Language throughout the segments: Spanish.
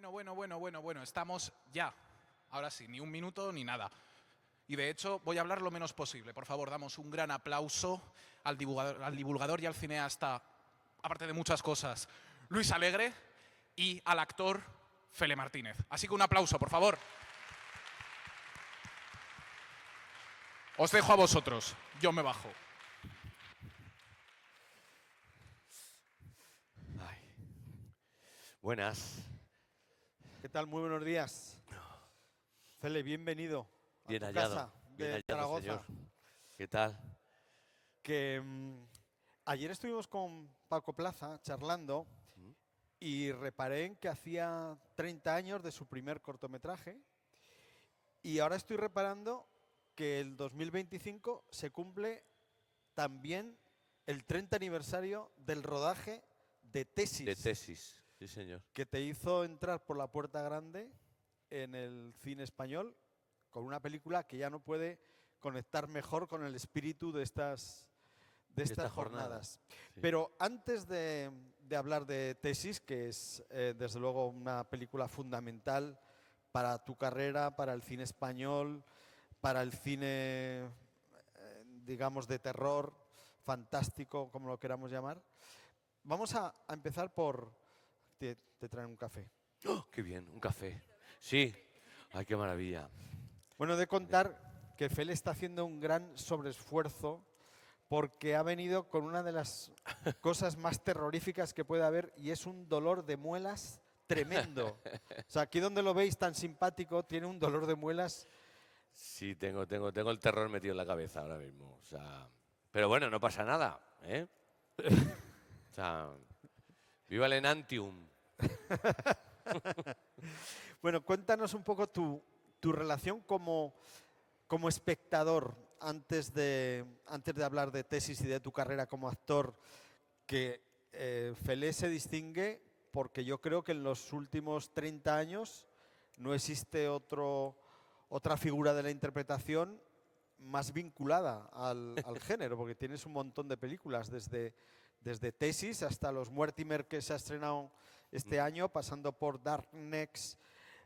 Bueno, estamos ya. Ahora sí, ni un minuto ni nada. Y de hecho voy a hablar lo menos posible. Por favor, damos un gran aplauso al divulgador y al cineasta, aparte de muchas cosas, Luis Alegre, y al actor Fele Martínez. Así que un aplauso, por favor. Os dejo a vosotros. Yo me bajo. Ay. Buenas. ¿Qué tal? Muy buenos días. Fele, bienvenido a Bien tu hallado. casa Bien de hallado, Zaragoza. señor. ¿Qué tal? Que ayer estuvimos con Paco Plaza charlando y reparé en que hacía 30 años de su primer cortometraje y ahora estoy reparando que el 2025 se cumple también el 30 aniversario del rodaje de Tesis. De tesis. Sí, señor. Que te hizo entrar por la puerta grande en el cine español con una película que ya no puede conectar mejor con el espíritu de estas Esta jornada. jornadas. Sí. Pero antes de hablar de Tesis, que es desde luego una película fundamental para tu carrera, para el cine español, para el cine, digamos, de terror, fantástico, como lo queramos llamar, vamos a empezar por... Te traen un café. ¡Oh, qué bien! Un café. Sí. Ay, qué maravilla. Bueno, he de contar que Fele está haciendo un gran sobreesfuerzo porque ha venido con una de las cosas más terroríficas que puede haber y es un dolor de muelas tremendo. O sea, aquí donde lo veis tan simpático, tiene un dolor de muelas. Sí, tengo el terror metido en la cabeza ahora mismo. O sea, pero bueno, no pasa nada, ¿eh? O sea, viva el Enantium. Bueno, cuéntanos un poco tu relación como espectador antes de hablar de Tesis y de tu carrera como actor, que Fele se distingue porque yo creo que en los últimos 30 años no existe otra figura de la interpretación más vinculada al género, porque tienes un montón de películas, desde Tesis hasta Los Mortimer, que se ha estrenado este año, pasando por Dark Next,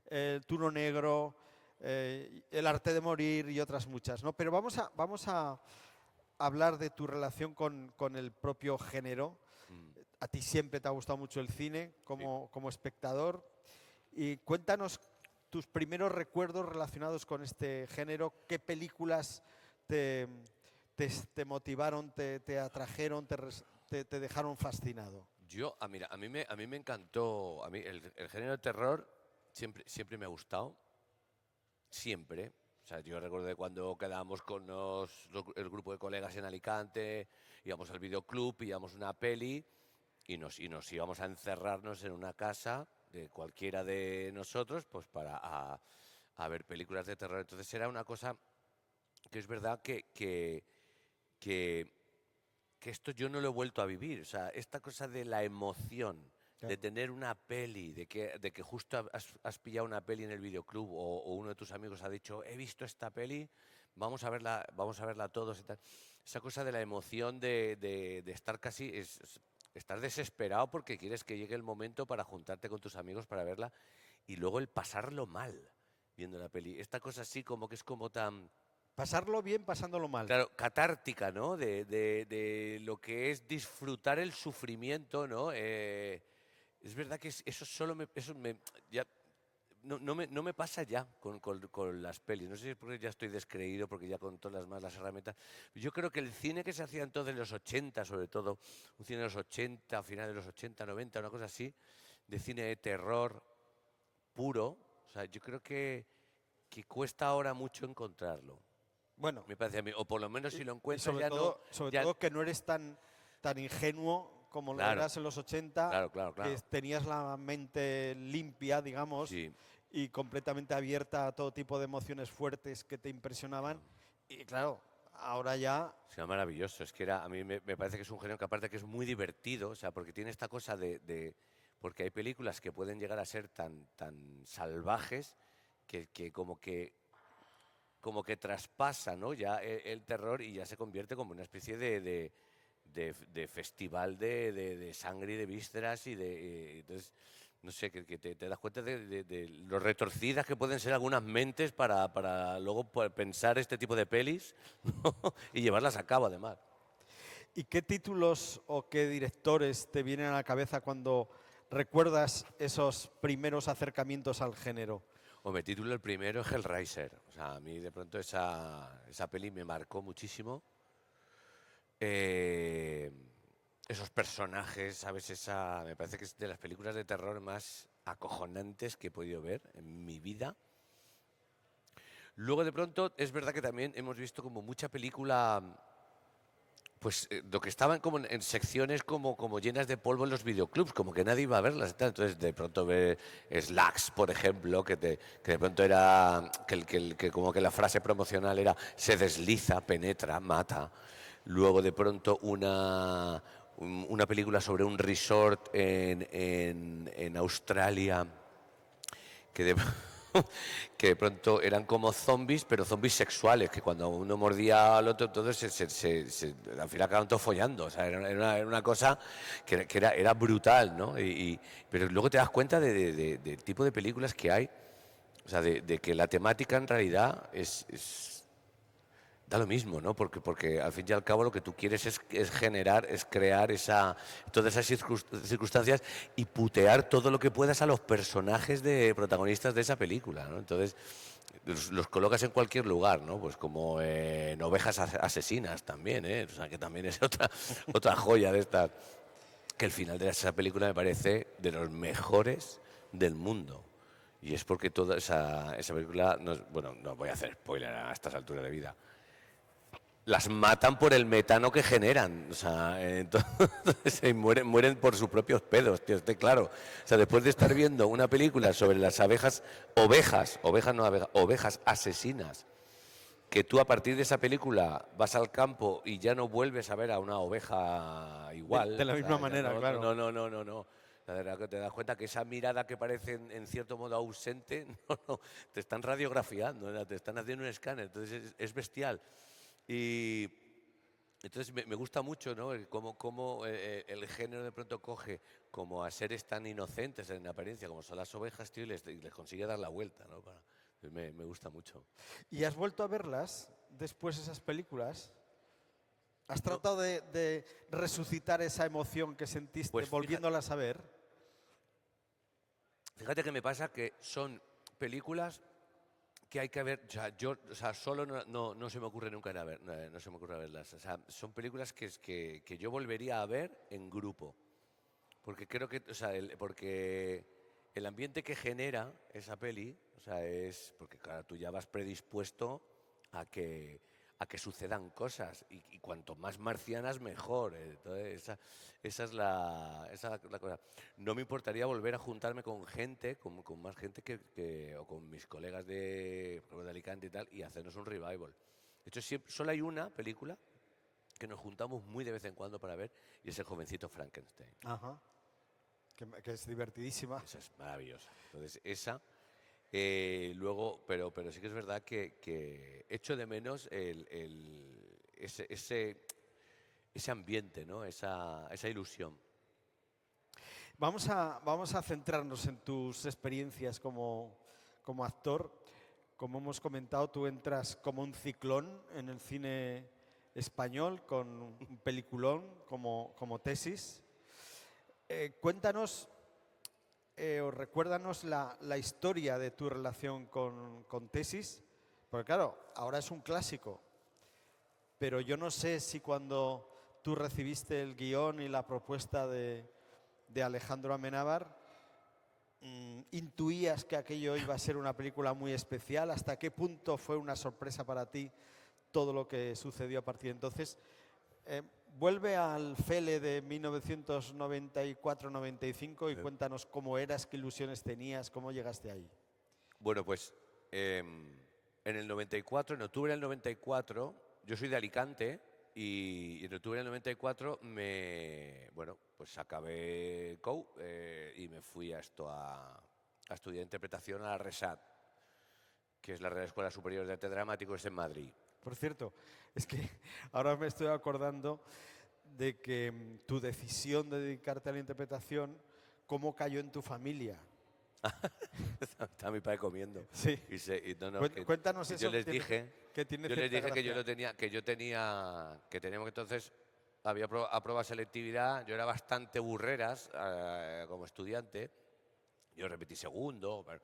El Turno Negro, El Arte de Morir y otras muchas, ¿no? Pero vamos a hablar de tu relación con el propio género. A ti siempre te ha gustado mucho el cine como espectador. Y cuéntanos tus primeros recuerdos relacionados con este género. ¿Qué películas te motivaron, te atrajeron, te dejaron fascinado? Mira, a mí me encantó. A mí el género de terror siempre me ha gustado. Siempre. O sea, yo recuerdo de cuando quedábamos con el grupo de colegas en Alicante, íbamos al videoclub, íbamos una peli y nos íbamos a encerrarnos en una casa de cualquiera de nosotros pues a ver películas de terror. Entonces era una cosa que es verdad que esto yo no lo he vuelto a vivir. O sea, esta cosa de la emoción, Claro. de tener una peli, de que justo has pillado una peli en el videoclub o uno de tus amigos ha dicho, he visto esta peli, vamos a verla todos y tal. Esa cosa de la emoción de estar casi, estar desesperado porque quieres que llegue el momento para juntarte con tus amigos para verla y luego el pasarlo mal viendo la peli. Esta cosa así como que es como tan... Pasarlo bien, pasándolo mal. Claro, catártica, ¿no? De lo que es disfrutar el sufrimiento, ¿no? Es verdad que ya, no me pasa ya con las pelis. No sé si es porque ya estoy descreído, porque ya con todas las herramientas. Yo creo que el cine que se hacía entonces en los 80, sobre todo, un cine de los 80, finales de los 80, 90, una cosa así, de cine de terror puro, o sea, yo creo que cuesta ahora mucho encontrarlo. Bueno, Me parece a mí, o por lo menos si lo y encuentras sobre ya no... todo que no eres tan ingenuo como lo Claro, eras en los 80, claro. que tenías la mente limpia, digamos, Sí. y completamente abierta a todo tipo de emociones fuertes que te impresionaban. Y claro, ahora ya... Es maravilloso. Es que a mí me parece que es un género que aparte que es muy divertido, o sea, porque tiene esta cosa porque hay películas que pueden llegar a ser tan salvajes que como que traspasa, ¿no? Ya el terror y ya se convierte como una especie de festival de sangre y de vísceras entonces no sé, que te das cuenta de lo retorcidas que pueden ser algunas mentes para luego pensar este tipo de pelis, ¿no? Y llevarlas a cabo, además. ¿Y qué títulos o qué directores te vienen a la cabeza cuando recuerdas esos primeros acercamientos al género? Hombre, título el primero es Hellraiser. O sea, a mí de pronto esa peli me marcó muchísimo. Eh, Esos personajes, ¿sabes? Me parece que es de las películas de terror más acojonantes que he podido ver en mi vida. Luego de pronto es verdad que también hemos visto como mucha película, pues lo que estaban como en secciones como llenas de polvo en los videoclubs, como que nadie iba a verlas y tal. Entonces de pronto ver Slacks, por ejemplo, que de pronto era, que como que la frase promocional era se desliza, penetra, mata. Luego de pronto una película sobre un resort en Australia que de, que de pronto eran como zombies, pero zombies sexuales, que cuando uno mordía al otro, entonces al final acababan todos follando. O sea, era una cosa que era brutal, ¿no? Pero luego te das cuenta del tipo de películas que hay, o sea, de que la temática en realidad da lo mismo, ¿no? Porque al fin y al cabo lo que tú quieres es generar, es crear todas esas circunstancias y putear todo lo que puedas a los personajes de protagonistas de esa película, ¿no? Entonces los colocas en cualquier lugar, ¿no? Pues como en Ovejas Asesinas también, ¿eh? O sea, que también es otra joya de estas. Que el final de esa película me parece de los mejores del mundo. Y es porque toda esa película, bueno, no voy a hacer spoiler a estas alturas de vida, las matan por el metano que generan. O sea, entonces mueren por sus propios pedos, tío, esté claro. O sea, después de estar viendo una película sobre las ovejas asesinas, que tú a partir de esa película vas al campo y ya no vuelves a ver a una oveja igual. De la misma manera, no, claro. No. La verdad que te das cuenta que esa mirada que parece en cierto modo ausente, no, te están radiografiando, ¿no? Te están haciendo un escáner, entonces es bestial. Y entonces me gusta mucho, ¿no? Cómo el género de pronto coge como a seres tan inocentes en apariencia como son las ovejas, tío, y les consigue dar la vuelta, ¿no? Me gusta mucho. ¿Y has vuelto a verlas después esas películas? ¿Has No. tratado de resucitar esa emoción que sentiste Pues volviéndolas a ver? Fíjate que me pasa que son películas que hay que ver, o sea, solo no se me ocurre nunca no se me ocurre verlas. O sea, son películas que yo volvería a ver en grupo. Porque creo que, o sea, porque el ambiente que genera esa peli, o sea, porque claro, tú ya vas predispuesto a que sucedan cosas y cuanto más marcianas mejor. Entonces, esa es la cosa. No me importaría volver a juntarme con gente, con más gente o con mis colegas por ejemplo, de Alicante y tal, y hacernos un revival. De hecho, solo hay una película que nos juntamos muy de vez en cuando para ver, y es El jovencito Frankenstein. Ajá. Que es divertidísima. Esa es maravillosa. Entonces, luego, pero sí que es verdad que echo de menos ese ambiente, ¿no? Esa ilusión. Vamos a centrarnos en tus experiencias como actor. Como hemos comentado, tú entras como un ciclón en el cine español con un peliculón como Tesis. Cuéntanos o recuérdanos la historia de tu relación con Tesis, porque claro, ahora es un clásico, pero yo no sé si cuando tú recibiste el guión y la propuesta de Alejandro Amenábar, intuías que aquello iba a ser una película muy especial. ¿Hasta qué punto fue una sorpresa para ti todo lo que sucedió a partir de entonces? Vuelve al Fele de 1994-95 y cuéntanos cómo eras, qué ilusiones tenías, cómo llegaste ahí. Bueno, pues en el 94, en octubre del 94, yo soy de Alicante y en octubre del 94 pues acabé COU y me fui a estudiar interpretación a la RESAD, que es la Real Escuela Superior de Arte Dramático, es en Madrid. Por cierto, es que ahora me estoy acordando de que tu decisión de dedicarte a la interpretación cómo cayó en tu familia. Está mi padre comiendo. Sí. Cuéntanos eso. Yo les dije, que tiene yo les cierta dije que yo gracia. lo tenía, que teníamos que entonces había aprobado selectividad. Yo era bastante burreras como estudiante. Yo repetí segundo, pero,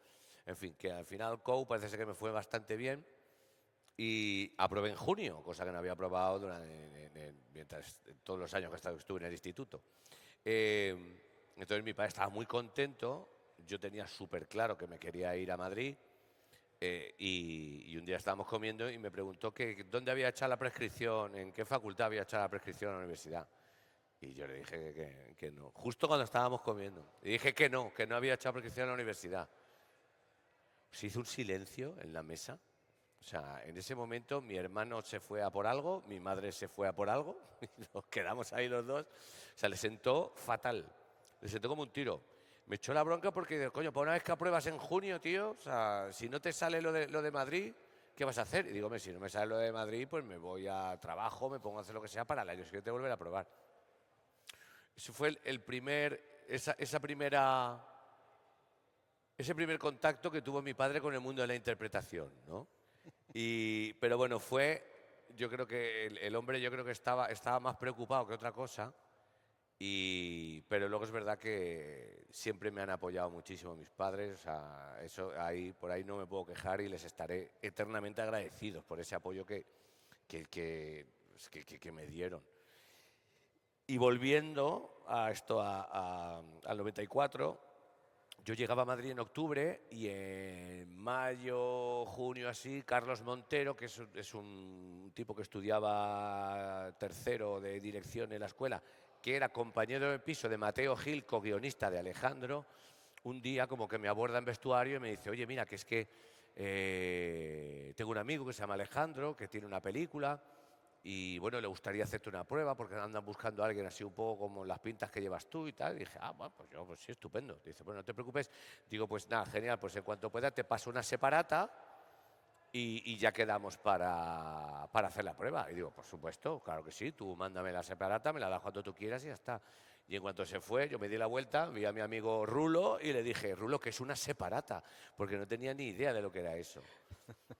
en fin, que al final COU parece ser que me fue bastante bien y aprobé en junio, cosa que no había aprobado mientras todos los años que estuve en el instituto. Entonces mi padre estaba muy contento, yo tenía súper claro que me quería ir a Madrid y un día estábamos comiendo y me preguntó que dónde había echado la prescripción, en qué facultad había echado la prescripción a la universidad. Y yo le dije que no, justo cuando estábamos comiendo. Le dije que no había echado prescripción a la universidad. Se hizo un silencio en la mesa. O sea, en ese momento mi hermano se fue a por algo, mi madre se fue a por algo, y nos quedamos ahí los dos. O sea, le sentó fatal, le sentó como un tiro. Me echó la bronca porque, coño, para una vez que apruebas en junio, tío, o sea, si no te sale lo de Madrid, ¿qué vas a hacer? Y digo, si no me sale lo de Madrid, pues me voy a trabajo, me pongo a hacer lo que sea para el año siguiente volver a probar. Ese fue ese primer contacto que tuvo mi padre con el mundo de la interpretación, ¿no? Pero bueno, yo creo que el hombre yo creo que estaba más preocupado que otra cosa, pero luego es verdad que siempre me han apoyado muchísimo mis padres, o sea, por ahí no me puedo quejar y les estaré eternamente agradecidos por ese apoyo que me dieron. Y volviendo al 94, yo llegaba a Madrid en octubre y en mayo, junio así, Carlos Montero, que es un tipo que estudiaba tercero de dirección en la escuela, que era compañero de piso de Mateo Gil, co-guionista de Alejandro, un día como que me aborda en vestuario y me dice, oye, mira, que es que tengo un amigo que se llama Alejandro, que tiene una película y bueno, le gustaría hacerte una prueba porque andan buscando a alguien así un poco como las pintas que llevas tú y tal. Y dije, bueno, pues sí, estupendo. Dice, bueno, no te preocupes. Digo, pues nada, genial, pues en cuanto pueda te paso una separata y ya quedamos para hacer la prueba. Y digo, por supuesto, claro que sí, tú mándame la separata, me la das cuando tú quieras y ya está. Y en cuanto se fue, yo me di la vuelta, vi a mi amigo Rulo y le dije, Rulo, que es una separata, porque no tenía ni idea de lo que era eso.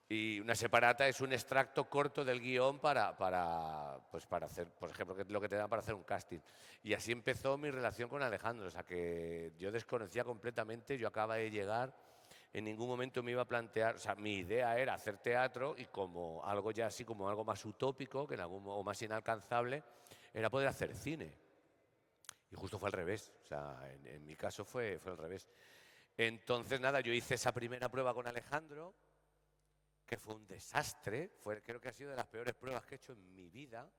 Y una separata es un extracto corto del guión para hacer, por ejemplo, que es lo que te dan para hacer un casting. Y así empezó mi relación con Alejandro, o sea que yo desconocía completamente, yo acababa de llegar, en ningún momento me iba a plantear, o sea, mi idea era hacer teatro y como algo ya así, como algo más utópico, o más inalcanzable, era poder hacer cine. Y justo fue al revés, o sea, en mi caso fue al revés. Entonces, nada, yo hice esa primera prueba con Alejandro, que fue un desastre, creo que ha sido de las peores pruebas que he hecho en mi vida,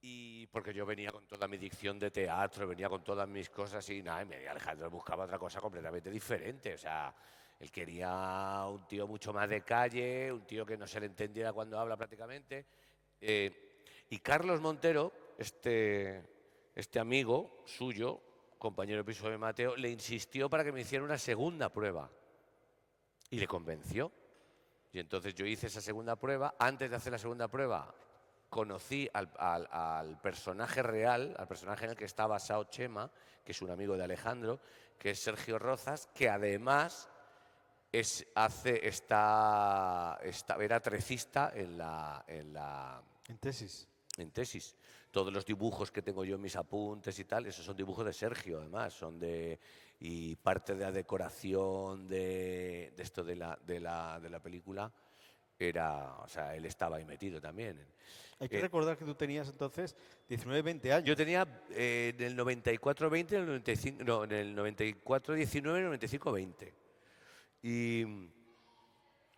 y porque yo venía con toda mi dicción de teatro, venía con todas mis cosas y nada, y Alejandro buscaba otra cosa completamente diferente, o sea, él quería un tío mucho más de calle, un tío que no se le entendiera cuando habla prácticamente, y Carlos Montero, este amigo suyo, compañero de piso de Mateo, le insistió para que me hiciera una segunda prueba y le convenció. Y entonces yo hice esa segunda prueba. Antes de hacer la segunda prueba, conocí al personaje real, al personaje en el que está basado Chema, que es un amigo de Alejandro, que es Sergio Rozas, que además era trecista En tesis. en tesis. Todos los dibujos que tengo yo en mis apuntes y tal, esos son dibujos de Sergio, además, y parte de la decoración de la película o sea, él estaba ahí metido también. Hay que recordar que tú tenías entonces 19, 20 años. Yo tenía en el 94, 20, en el 94, 19, en el 95, 20. Y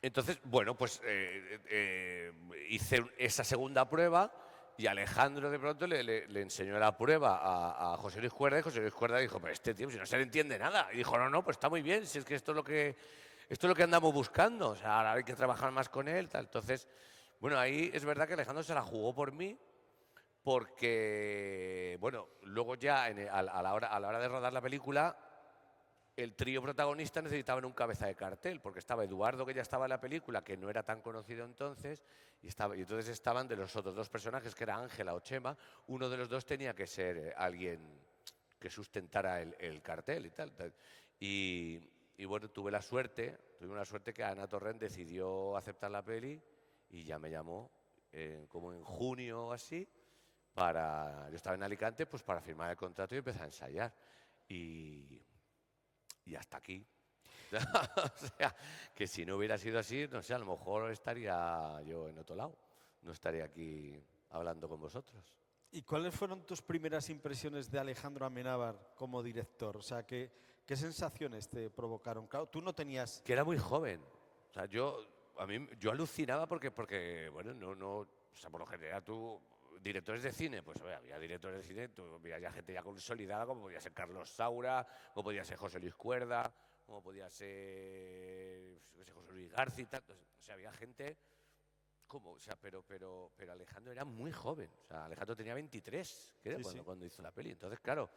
entonces, bueno, pues hice esa segunda prueba y Alejandro de pronto le enseñó la prueba a José Luis Cuerda y José Luis Cuerda dijo, pero este tío, si no se le entiende nada. Y dijo, no, pues está muy bien, si es que esto es lo que andamos buscando, o sea, ahora hay que trabajar más con él, tal. Entonces, bueno, ahí es verdad que Alejandro se la jugó por mí porque, bueno, luego ya a la hora de rodar la película, el trío protagonista necesitaba un cabeza de cartel, porque estaba Eduardo, que ya estaba en la película, que no era tan conocido entonces, y entonces estaban de los otros dos personajes, que era Ángela o Chema, uno de los dos tenía que ser alguien que sustentara el cartel y tal. Y bueno, tuvimos la suerte que Ana Torrent decidió aceptar la peli y ya me llamó como en junio o así, yo estaba en Alicante, pues para firmar el contrato y empezar a ensayar. Y hasta aquí. O sea, que si no hubiera sido así, no sé, a lo mejor estaría yo en otro lado. No estaría aquí hablando con vosotros. ¿Y cuáles fueron tus primeras impresiones de Alejandro Amenábar como director? O sea, ¿qué sensaciones te provocaron? Claro, tú no tenías... Que era muy joven. O sea, yo alucinaba porque bueno, o sea, por lo general directores de cine, pues había directores de cine, tú veías ya gente ya consolidada, como podía ser Carlos Saura, como podía ser José Luis Cuerda, como podía ser José Luis García y tal. O sea, había gente o sea, pero Alejandro era muy joven. O sea, Alejandro tenía 23, creo, Sí, sí. cuando hizo la peli. Entonces, claro,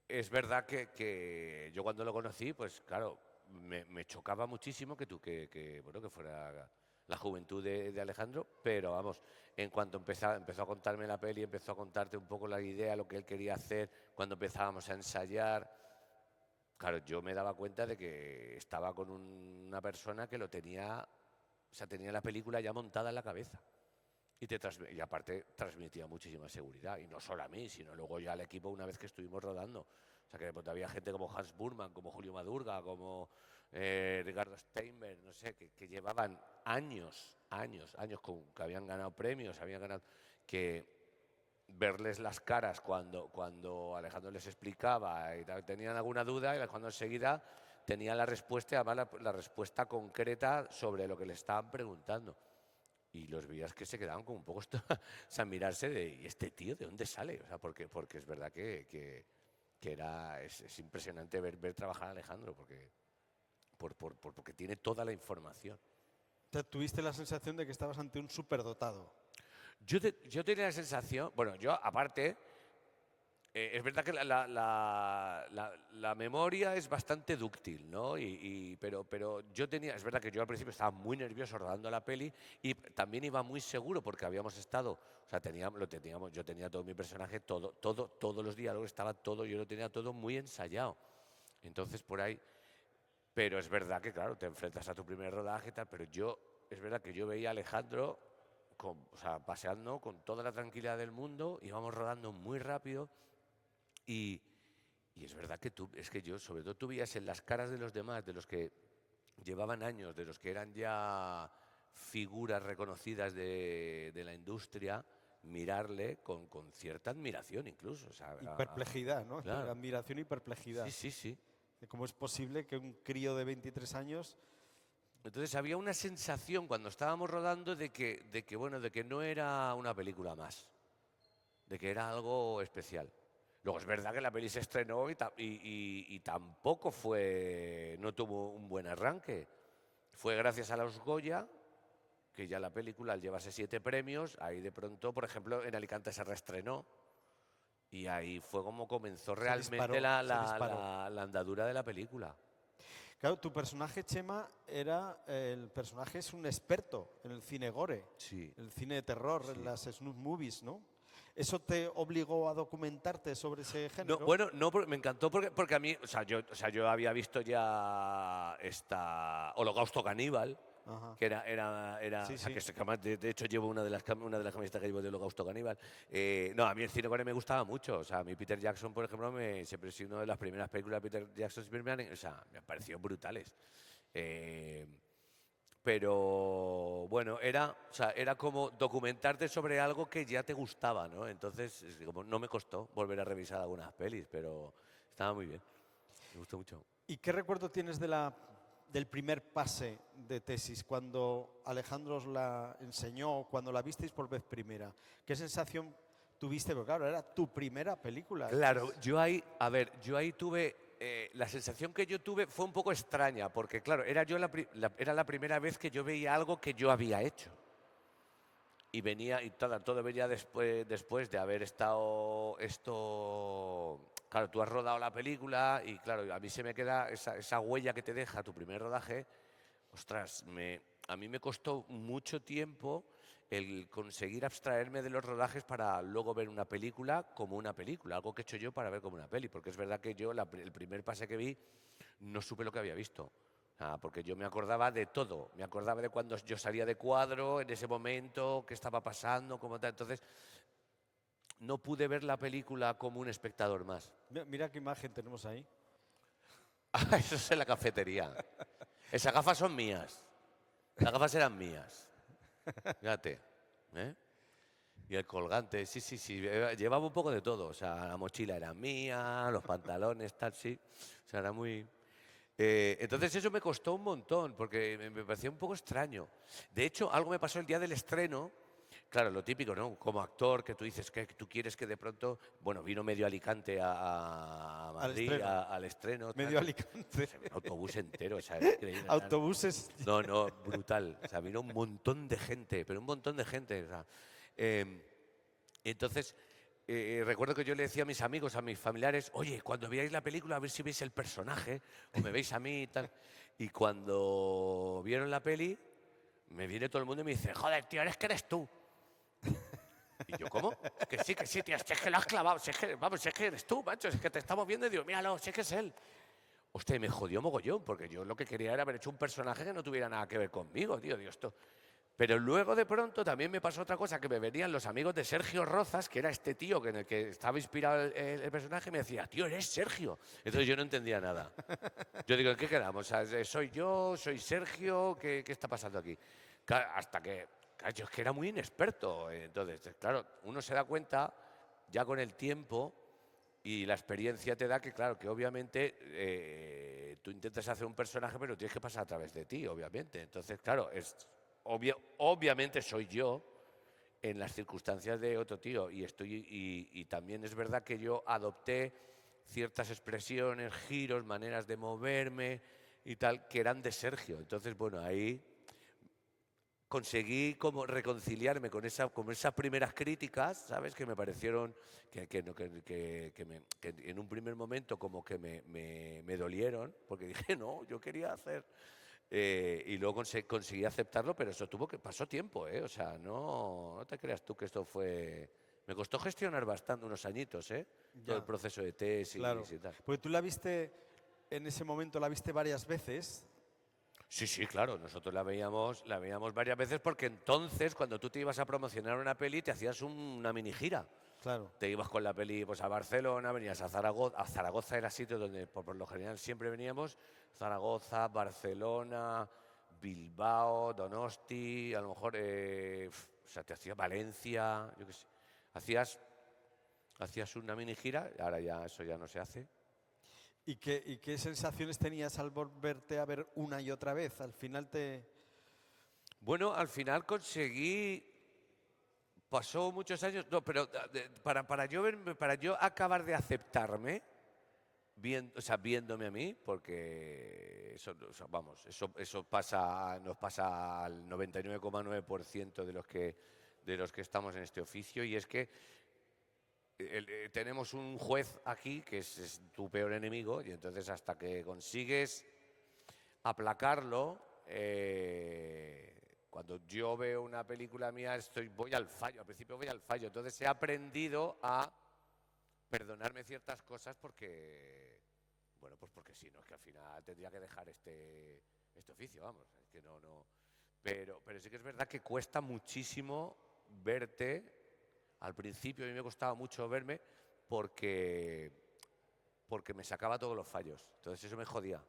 es verdad que yo cuando lo conocí, pues claro, me chocaba muchísimo bueno, que fuera la juventud de Alejandro, pero vamos, en cuanto empezó a contarme la peli, empezó a contarte un poco la idea, lo que él quería hacer, cuando empezábamos a ensayar, claro, yo me daba cuenta de que estaba con una persona que tenía la película ya montada en la cabeza. Y aparte transmitía muchísima seguridad, y no solo a mí, sino luego ya al equipo una vez que estuvimos rodando. O sea, que de pronto había gente como Hans Burman, como Julio Madurga, como Ricardo Steinberg, no sé, que llevaban años, que habían ganado premios, que verles las caras cuando Alejandro les explicaba y tenían alguna duda, y Alejandro enseguida tenía la respuesta, además la respuesta concreta sobre lo que le estaban preguntando. Y los veías que se quedaban como un poco o sea, mirarse ¿y este tío de dónde sale? O sea, porque es verdad que es impresionante ver trabajar a Alejandro, porque tiene toda la información. Tuviste la sensación de que estabas ante un superdotado. Yo tenía la sensación, bueno, yo aparte, es verdad que la memoria es bastante dúctil, ¿no? Pero es verdad que yo al principio estaba muy nervioso rodando la peli y también iba muy seguro porque habíamos estado, o sea, yo tenía todo mi personaje, todos los diálogos, yo lo tenía todo muy ensayado. Entonces por ahí, pero es verdad que claro, te enfrentas a tu primer rodaje y tal, pero es verdad que yo veía a Alejandro, o sea, paseando con toda la tranquilidad del mundo, íbamos rodando muy rápido. Y es verdad que sobre todo tú veías en las caras de los demás, de los que llevaban años, de los que eran ya figuras reconocidas de la industria, mirarle con cierta admiración incluso. O sea, Y perplejidad, ¿no? claro. Admiración y perplejidad. Sí. De cómo es posible que un crío de 23 años... Entonces había una sensación cuando estábamos rodando de que no era una película más, de que era algo especial. Luego es verdad que la peli se estrenó y tampoco no tuvo un buen arranque. Fue gracias a los Goya, que ya la película al llevarse 7 premios, ahí de pronto, por ejemplo, en Alicante se reestrenó y ahí fue como comenzó realmente la andadura de la película. Claro, tu personaje, Chema, el personaje es un experto en el cine gore, Sí. en el cine de terror, en las snuff movies, ¿no? ¿Eso te obligó a documentarte sobre ese género? No, bueno, no, me encantó porque a mí, yo había visto ya esta Holocausto Caníbal, Ajá. que era Sí, o sea, sí. que además, de hecho llevo una de las camisetas que llevo de Holocausto Caníbal. No, a mí el cine gore me gustaba mucho, o sea, a mí Peter Jackson, por ejemplo, siempre ha sido una de las primeras películas de Peter Jackson, o sea, me han parecido brutales. Pero bueno, era como documentarte sobre algo que ya te gustaba, ¿no? Entonces, como no me costó volver a revisar algunas pelis, pero estaba muy bien. Me gustó mucho. ¿Y qué recuerdo tienes del primer pase de tesis, cuando Alejandro os la enseñó, cuando la visteis por vez primera? ¿Qué sensación tuviste? Porque claro, era tu primera película. Claro, yo ahí tuve, la sensación que yo tuve fue un poco extraña, porque claro, era la primera vez que yo veía algo que yo había hecho. Y todo venía después de haber estado claro, tú has rodado la película y claro, a mí se me queda esa huella que te deja tu primer rodaje. Ostras, a mí me costó mucho tiempo el conseguir abstraerme de los rodajes para luego ver una película como una película, algo que he hecho yo para ver como una peli, porque es verdad que yo el primer pase que vi no supe lo que había visto. Porque yo me acordaba de todo, me acordaba de cuando yo salía de cuadro, en ese momento, qué estaba pasando, cómo tal. Entonces, no pude ver la película como un espectador más. Mira qué imagen tenemos ahí. Eso es en la cafetería. Esas gafas son mías. Las gafas eran mías. Fíjate. ¿Eh? Y el colgante, sí, sí, sí. Llevaba un poco de todo. O sea, la mochila era mía, los pantalones, tal, sí. O sea, era muy... entonces eso me costó un montón, porque me parecía un poco extraño. De hecho, algo me pasó el día del estreno. Claro, lo típico, ¿no? Como actor, que tú dices que tú quieres que de pronto... Bueno, vino medio Alicante a Madrid, estreno. al estreno. Medio Alicante. Un autobús entero, o sea, increíble. Autobuses. No, brutal. O sea, vino un montón de gente, pero un montón de gente. O sea, entonces, recuerdo que yo le decía a mis amigos, a mis familiares, oye, cuando veáis la película, a ver si veis el personaje, o me veis a mí y tal. Y cuando vieron la peli, me viene todo el mundo y me dice, joder, tío, eres que eres tú. Y yo, ¿cómo? Que sí, tío, si es que lo has clavado, si es que, vamos, si es que eres tú, macho, es que te estamos viendo y digo, míralo, si es que es él. Hostia, y me jodió mogollón, porque yo lo que quería era haber hecho un personaje que no tuviera nada que ver conmigo, tío, Dios, esto. Pero luego de pronto también me pasó otra cosa, que me venían los amigos de Sergio Rozas, que era este tío en el que estaba inspirado el personaje, y me decía, tío, eres Sergio. Entonces yo no entendía nada. Yo digo, ¿en qué quedamos? O sea, ¿soy yo? ¿Soy Sergio? ¿Qué está pasando aquí? Claro, hasta que, claro, yo es que era muy inexperto. Entonces, claro, uno se da cuenta ya con el tiempo y la experiencia te da que, claro, que obviamente tú intentas hacer un personaje, pero tienes que pasar a través de ti, obviamente. Entonces, claro, obviamente soy yo en las circunstancias de otro tío y también es verdad que yo adopté ciertas expresiones, giros, maneras de moverme y tal, que eran de Sergio. Entonces, bueno, ahí conseguí como reconciliarme con esas primeras críticas, ¿sabes? Que me parecieron que en un primer momento como que me dolieron, porque dije, no, yo quería hacer... y luego conseguí aceptarlo, pero eso pasó tiempo, ¿eh? O sea, no te creas tú que esto fue... Me costó gestionar bastante, unos añitos, ¿eh? Todo el Ya, proceso de tesis claro. y tal. Porque tú la viste, en ese momento la viste varias veces. Sí, sí, claro, nosotros la veíamos varias veces porque entonces cuando tú te ibas a promocionar una peli te hacías una mini gira. Claro. Te ibas con la peli pues, a Barcelona, venías a Zaragoza. A Zaragoza era sitio donde por lo general siempre veníamos. Zaragoza, Barcelona, Bilbao, Donosti, a lo mejor, o sea, te hacías Valencia, yo qué sé. Hacías una mini gira, ahora ya eso ya no se hace. ¿Y qué sensaciones tenías al volverte a ver una y otra vez? Al final te... Bueno, al final conseguí. Pasó muchos años, no, pero para yo acabar de aceptarme, o sea, viéndome a mí, porque eso, o sea, vamos, eso nos pasa al 99,9% de los que estamos en este oficio, y es que tenemos un juez aquí que es tu peor enemigo, y entonces hasta que consigues aplacarlo, cuando yo veo una película mía voy al fallo, al principio voy al fallo, entonces he aprendido a perdonarme ciertas cosas porque, bueno, pues porque sí, no es que al final tendría que dejar este oficio, vamos, es que no, pero sí que es verdad que cuesta muchísimo verte, al principio a mí me costaba mucho verme porque me sacaba todos los fallos, entonces eso me jodía.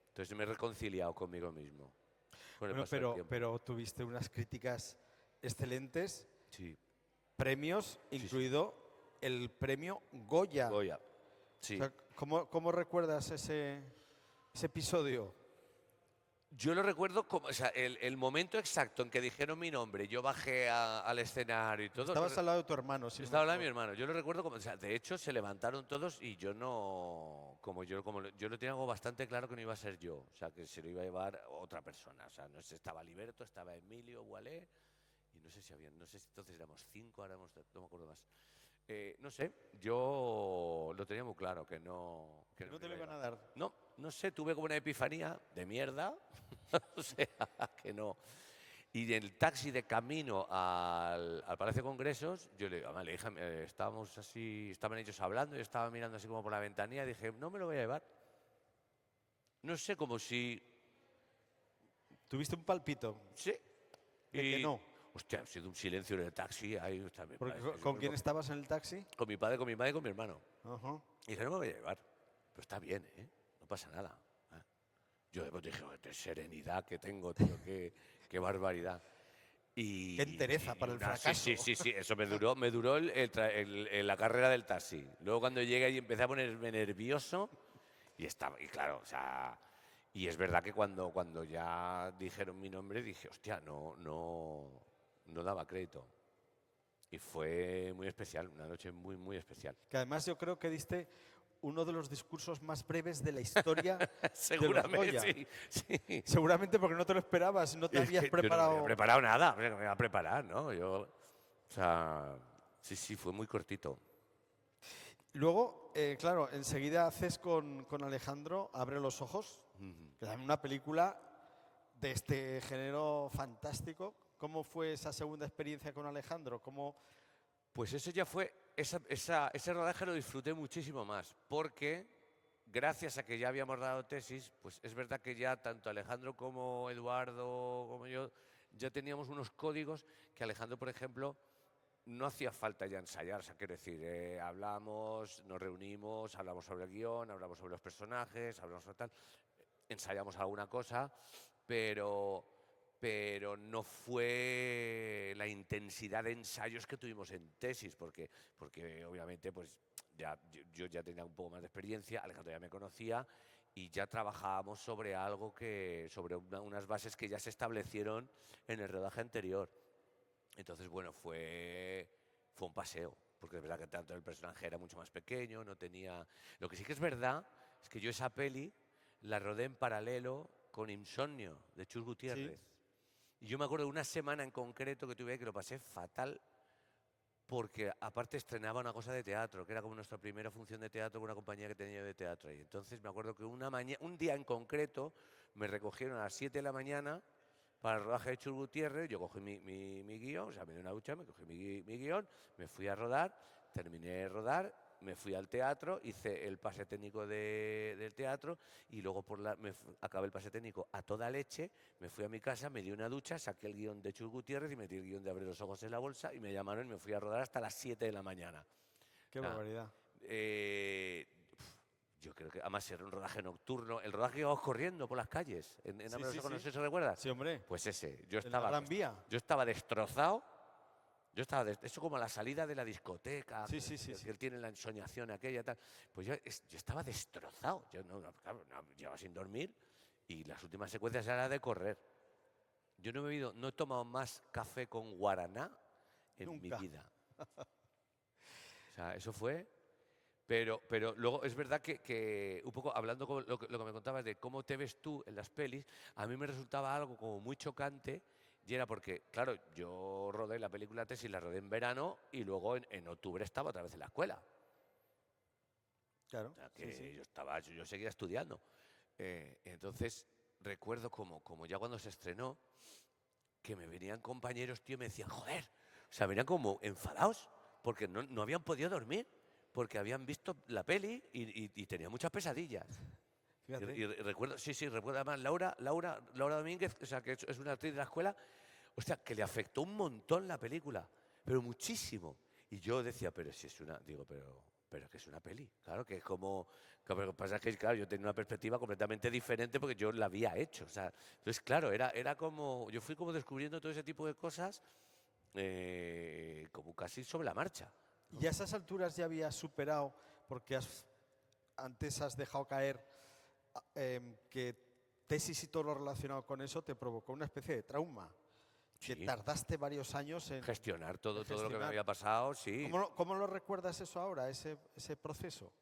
Entonces me he reconciliado conmigo mismo. Con el Bueno, paso del tiempo. pero tuviste unas críticas excelentes, Sí, premios, sí. incluido el premio Goya. Goya. Sí. O sea, ¿cómo recuerdas ese episodio? Yo lo recuerdo como, o sea, el momento exacto en que dijeron mi nombre, yo bajé al escenario y todo. Estabas al lado de tu hermano, sí. Estaba hablando de mi hermano. Yo lo recuerdo como, o sea, de hecho se levantaron todos y yo no, yo lo tenía como bastante claro que no iba a ser yo, o sea, que se lo iba a llevar otra persona. O sea, no sé, estaba Liberto, estaba Emilio, Gualé, y no sé si entonces éramos 5, ahora no me acuerdo más. No sé, yo lo tenía muy claro que no. Que No me te lo iba a iban a llevar. dar. No sé, tuve como una epifanía de mierda, o sea, que no. Y en el taxi de camino al Palacio de Congresos, yo le digo, además, le dije, estábamos así, estaban ellos hablando, yo estaba mirando así como por la ventanilla, dije, no me lo voy a llevar. No sé, como si... ¿Tuviste un palpito? Sí. De que no. Hostia, ha sido un silencio en el taxi. Ahí, hostia, Porque ¿con quién estabas en el taxi? Con mi padre, con mi madre y con mi hermano. Ajá. Y dije, no me voy a llevar. Pero está bien, ¿eh? No pasa nada. Yo después dije, "Oh, qué serenidad que tengo, tío, qué barbaridad. Y, Qué entereza para el fracaso. Sí, eso me duró la carrera del taxi. Luego cuando llegué y empecé a ponerme nervioso, y claro, o sea, y es verdad que cuando ya dijeron mi nombre, dije, hostia, no daba crédito. Y fue muy especial, una noche muy, muy especial. Que además yo creo que diste uno de los discursos más breves de la historia de los Seguramente, Goya. sí. Seguramente porque no te lo esperabas, no te Es habías que yo no me preparado. había preparado nada, hombre, no me iba a preparar, ¿no? O sea, sí, fue muy cortito. Luego, claro, enseguida haces con Alejandro Abre los ojos, que es una película de este género fantástico. ¿Cómo fue esa segunda experiencia con Alejandro? Pues eso ya fue, ese rodaje lo disfruté muchísimo más, porque gracias a que ya habíamos dado tesis, pues es verdad que ya tanto Alejandro como Eduardo, como yo, ya teníamos unos códigos que Alejandro, por ejemplo, no hacía falta ya ensayar, o sea, quiero decir, hablamos, nos reunimos, hablamos sobre el guión, hablamos sobre los personajes, hablamos sobre tal, ensayamos alguna cosa, pero no fue la intensidad de ensayos que tuvimos en tesis, porque obviamente pues yo ya tenía un poco más de experiencia, Alejandro ya me conocía y ya trabajábamos sobre algo sobre unas bases que ya se establecieron en el rodaje anterior. Entonces, bueno, fue un paseo, porque es verdad que tanto el personaje era mucho más pequeño, no tenía... Lo que sí que es verdad es que yo esa peli la rodé en paralelo con Insomnio, de Chus Gutiérrez. Sí. Y yo me acuerdo de una semana en concreto que tuve que lo pasé fatal, porque aparte estrenaba una cosa de teatro, que era como nuestra primera función de teatro con una compañía que tenía yo de teatro. Y entonces me acuerdo que un día en concreto me recogieron a las 7 de la mañana para el rodaje de Chus Gutiérrez. Yo cogí mi guión, o sea, me di una ducha, me cogí mi guión, me fui a rodar, terminé de rodar, me fui al teatro, hice el pase técnico del teatro y luego acabé el pase técnico a toda leche, me fui a mi casa, me di una ducha, saqué el guión de Chus Gutiérrez y metí el guión de Abre los ojos en la bolsa y me llamaron y me fui a rodar hasta las 7 de la mañana. Qué barbaridad. Yo creo que además era un rodaje nocturno, el rodaje que íbamos corriendo por las calles, en Sí, Abre los sí, ojos, sí. no sé si recuerdas. Sí, hombre. Pues ese, En la Gran Vía. yo estaba destrozado. Eso como a la salida de la discoteca, Sí, que, sí. que él tiene la ensoñación aquella tal. Pues yo estaba destrozado. Yo claro, llevaba sin dormir y las últimas secuencias eran de correr. Yo no he tomado más café con guaraná en Nunca. mi vida. O sea, eso fue. Pero luego es verdad que un poco hablando con lo que me contabas de cómo te ves tú en las pelis, a mí me resultaba algo como muy chocante. Y era porque, claro, yo rodé la película tesis, la rodé en verano y luego en octubre estaba otra vez en la escuela. Claro. O sea, que yo seguía estudiando. Entonces, recuerdo como ya cuando se estrenó, que me venían compañeros, tío, y me decían, joder, o sea, venían como enfadados porque no habían podido dormir, porque habían visto la peli y tenían muchas pesadillas. Fíjate. Y recuerdo, recuerdo además Laura Domínguez, o sea, que es una actriz de la escuela, o sea, que le afectó un montón la película, pero muchísimo. Y yo decía, pero si es pero que es una peli, claro, que es como, lo que pasa es que, claro, yo tenía una perspectiva completamente diferente porque yo la había hecho, o sea, entonces, claro, era como, yo fui como descubriendo todo ese tipo de cosas, como casi sobre la marcha. Y a esas alturas ya habías superado, porque antes has dejado caer que tesis y todo lo relacionado con eso te provocó una especie de trauma. Que Sí. tardaste varios años en Gestionar todo lo que me gestionar. había pasado, sí. ¿Cómo lo recuerdas eso ahora, ese proceso?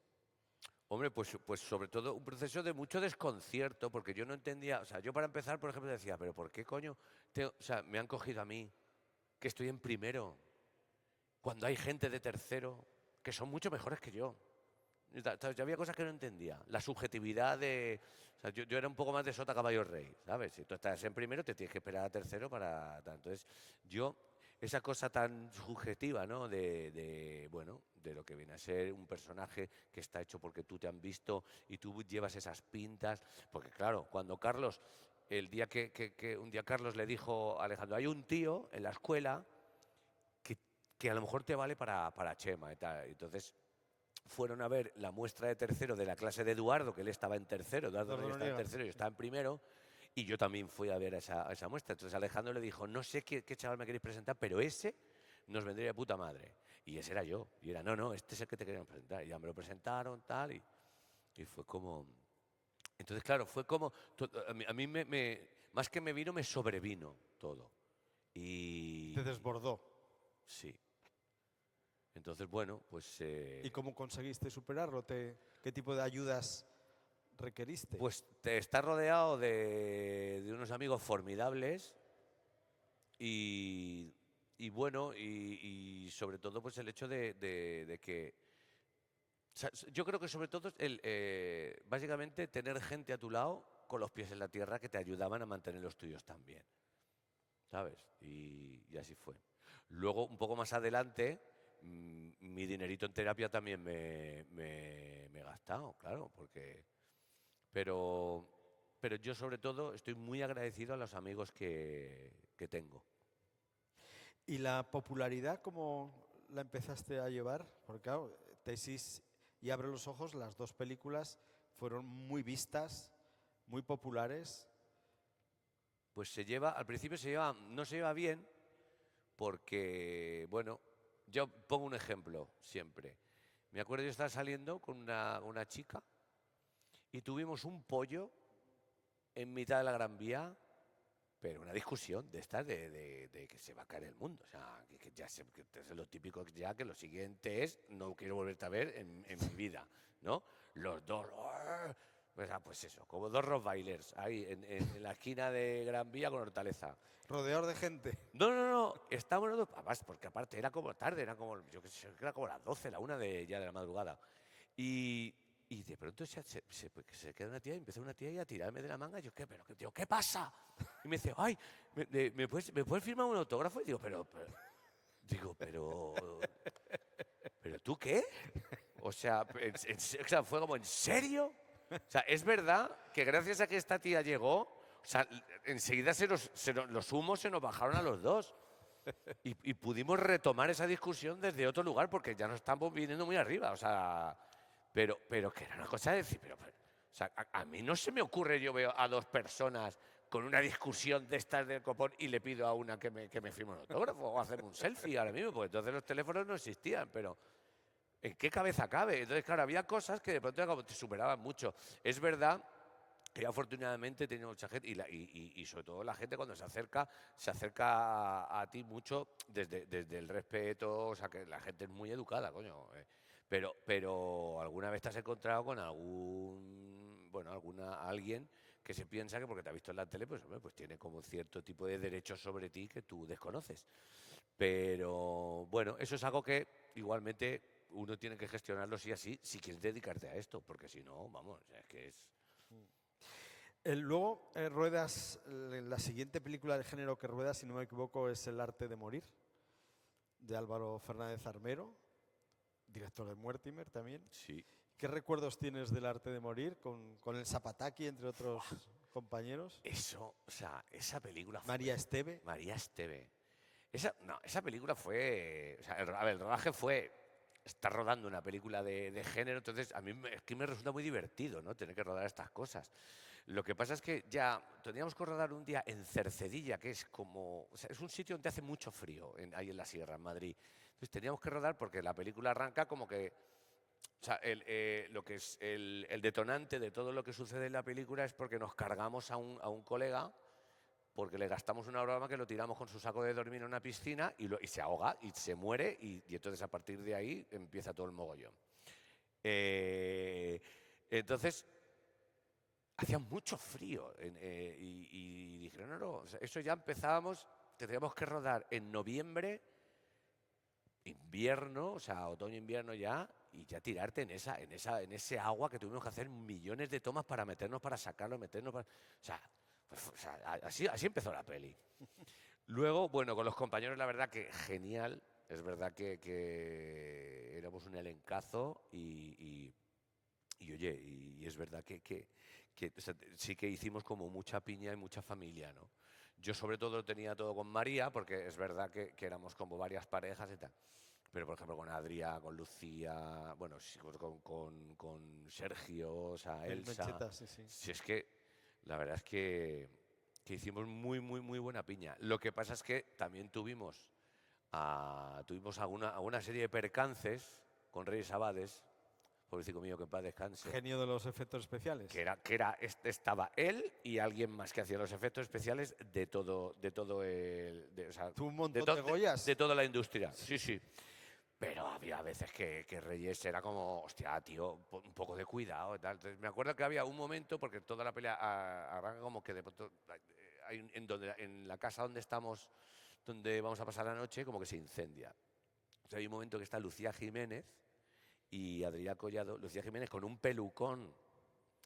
Hombre, pues sobre todo un proceso de mucho desconcierto, porque yo no entendía, o sea, yo para empezar, por ejemplo, decía, pero ¿por qué coño? O sea, me han cogido a mí, que estoy en primero, cuando hay gente de tercero que son mucho mejores que yo. Yo había cosas que no entendía. La subjetividad de... O sea, yo era un poco más de sota caballo rey, ¿sabes? Si tú estás en primero, te tienes que esperar a tercero para... Entonces, yo, esa cosa tan subjetiva, ¿no? Bueno, de lo que viene a ser un personaje que está hecho porque tú te han visto y tú llevas esas pintas. Porque claro, cuando Carlos, el día un día Carlos le dijo a Alejandro, hay un tío en la escuela que a lo mejor te vale para Chema y tal. Entonces fueron a ver la muestra de tercero de la clase de Eduardo, que él estaba en tercero, Eduardo Noriega estaba en tercero, yo estaba en primero, y yo también fui a ver esa muestra. Entonces Alejandro le dijo, no sé qué chaval me queréis presentar, pero ese nos vendría de puta madre. Y ese era yo. Y era, no, este es el que te querían presentar. Y ya me lo presentaron, tal, y fue como... Entonces, claro, fue como... A mí más que me vino, me sobrevino todo. Y... Te desbordó. Sí. Entonces, bueno, pues... ¿Y cómo conseguiste superarlo? ¿Qué tipo de ayudas requeriste? Pues te estás rodeado de unos amigos formidables y bueno, y sobre todo pues el hecho de que... O sea, yo creo que sobre todo básicamente tener gente a tu lado con los pies en la tierra que te ayudaban a mantener los tuyos también, ¿sabes? Y así fue. Luego, un poco más adelante, mi dinerito en terapia también me he gastado, claro, porque... Pero yo sobre todo estoy muy agradecido a los amigos que tengo. ¿Y la popularidad cómo la empezaste a llevar? Porque claro, Tesis y Abre los ojos, las dos películas fueron muy vistas, muy populares. Pues al principio no se lleva bien porque, bueno, yo pongo un ejemplo siempre. Me acuerdo yo estaba saliendo con una chica y tuvimos un pollo en mitad de la Gran Vía, pero una discusión de estas de que se va a caer el mundo. O sea, que ya que es lo típico ya, que lo siguiente es no quiero volverte a ver en mi vida, ¿no? Los dos, pues eso, como dos rottweilers ahí en la esquina de Gran Vía con Hortaleza. Rodeador de gente. No, estábamos los dos, además, porque aparte era como tarde, era como, yo qué sé, era como las 12, la 1 ya de la madrugada. Y de pronto se queda una tía y empieza una tía a tirarme de la manga. Y yo, ¿qué pasa? Y me dice, ay, ¿me puedes firmar un autógrafo? Y digo, ¿pero tú qué? O sea, fue como, ¿en serio? O sea, es verdad que gracias a que esta tía llegó, o sea, enseguida los humos se nos bajaron a los dos. Y pudimos retomar esa discusión desde otro lugar porque ya nos estamos viniendo muy arriba. O sea, pero que era una cosa de decir, o sea, a mí no se me ocurre, yo veo a dos personas con una discusión de estas del copón y le pido a una que me firme un autógrafo o hacerme un selfie ahora mismo, porque entonces los teléfonos no existían, pero ¿en qué cabeza cabe? Entonces, claro, había cosas que de pronto como te superaban mucho. Es verdad que yo afortunadamente he tenido mucha gente y sobre todo la gente cuando se acerca a ti mucho desde el respeto, o sea, que la gente es muy educada, coño. Pero alguna vez te has encontrado con alguien que se piensa que porque te ha visto en la tele, pues hombre, pues tiene como cierto tipo de derechos sobre ti que tú desconoces. Pero bueno, eso es algo que igualmente uno tiene que gestionarlo sí así si quieres dedicarte a esto, porque si no, vamos, es que es... Luego ruedas, la siguiente película de género que ruedas, si no me equivoco, es El arte de morir, de Álvaro Fernández Armero, director de Muertimer también. Sí. ¿Qué recuerdos tienes del arte de morir con el Zapataki, entre otros compañeros? Eso, o sea, esa película fue... María Esteve. María Esteve. Esa película fue... O sea, el rodaje fue... Estar rodando una película de género, entonces a mí es que me resulta muy divertido, ¿no? Tener que rodar estas cosas. Lo que pasa es que ya teníamos que rodar un día en Cercedilla, que es como... O sea, es un sitio donde hace mucho frío, ahí en la sierra, en Madrid. Entonces teníamos que rodar porque la película arranca como que... O sea, lo que es el detonante de todo lo que sucede en la película es porque nos cargamos a un colega, porque le gastamos una broma que lo tiramos con su saco de dormir en una piscina y se ahoga y se muere y entonces a partir de ahí empieza todo el mogollón. Entonces, hacía mucho frío y dijeron, no, o sea, eso ya empezábamos, tendríamos que rodar en noviembre, invierno, o sea, otoño-invierno ya, y ya tirarte en ese agua que tuvimos que hacer millones de tomas para meternos, para sacarlo, meternos, o sea, así empezó la peli. Luego, bueno, con los compañeros la verdad que genial, es verdad que éramos un elencazo y oye, y es verdad que o sea, sí que hicimos como mucha piña y mucha familia, ¿no? Yo sobre todo lo tenía todo con María, porque es verdad que éramos como varias parejas y tal. Pero, por ejemplo, con Adrià, con Lucía, bueno, sí, con Sergio, o sea, El Elsa. Mencheta, sí, sí. Si es que la verdad es que hicimos muy buena piña. Lo que pasa es que también tuvimos alguna serie de percances con Reyes Abades, pobrecito mío, que en paz descanse. Genio de los efectos especiales. Estaba él y alguien más que hacía los efectos especiales de todo o sea, Tú un montón de Goyas. de toda la industria. Sí. Pero había veces que Reyes era como, hostia, tío, un poco de cuidado y tal. Entonces, me acuerdo que había un momento, porque toda la pelea arranca como que de pronto, en la casa donde estamos, donde vamos a pasar la noche, como que se incendia. O sea, hay un momento que está Lucía Jiménez y Adrià Collado. Lucía Jiménez con un pelucón.